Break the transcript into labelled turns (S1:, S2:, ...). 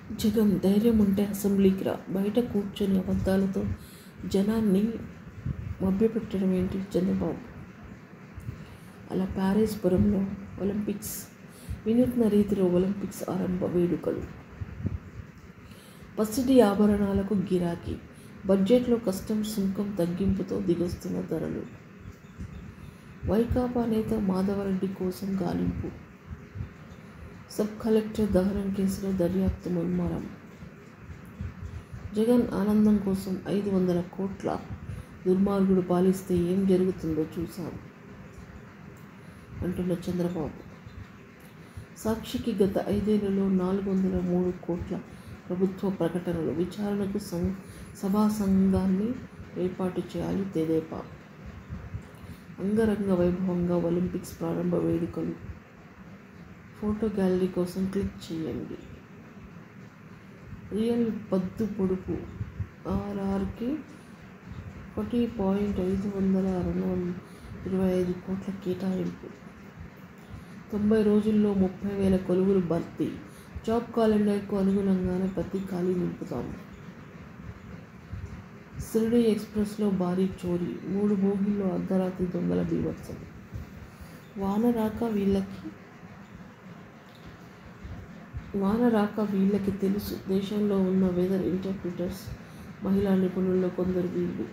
S1: జగన్ ధైర్యం ఉంటే అసెంబ్లీకి రా, బయట కూర్చొని అబద్ధాలతో జనాన్ని మభ్యపెట్టడం ఏంటి చంద్రబాబు? అలా ప్యారిస్ పురంలో ఒలింపిక్స్, వినూత్న రీతిలో ఒలింపిక్స్ ఆరంభ వేడుకలు. పసిడి ఆభరణాలకు గిరాకీ, బడ్జెట్లో కస్టమ్స్ సుంకం తగ్గింపుతో దిగొస్తున్న ధరలు. వైకాపా నేత మాధవరెడ్డి కోసం గాలింపు, సబ్ కలెక్టర్ దహనం కేసులో దర్యాప్తు ముమ్మరం. జగన్ ఆనందం కోసం 500 కోట్ల దుర్మార్గుడు పాలిస్తే ఏం జరుగుతుందో చూశాం అంటున్న చంద్రబాబు. సాక్షికి గత 5 ఏళ్లలో 403 కోట్ల ప్రభుత్వ ప్రకటనలు, విచారణకు సభా సంఘాన్ని ఏర్పాటు చేయాలి తెదేపా. అంగరంగ వైభవంగా ఒలింపిక్స్ ప్రారంభ వేడుకలు. ఫోటో గ్యాలరీ కోసం క్లిక్ చేయండి. రియల్ బద్దు పొడుపు ఆర్ఆర్కి 1.525 కోట్ల కేటాయింపు. 90 రోజుల్లో 30,000 కొలువులు భర్తీ. జాబ్ క్యాలెండర్కు అనుగుణంగానే ప్రతి ఖాళీ నింపుతాము. షిరిడీ ఎక్స్ప్రెస్లో భారీ చోరీ, 3 బోగీల్లో అర్ధరాత్రి దొంగల బీభత్సం. వాన రాక వీళ్ళకి తెలుసు. దేశంలో ఉన్న వెదర్ ఇంటర్ప్రిటర్స్, మహిళా నిపుణుల్లో కొందరు వీళ్ళు.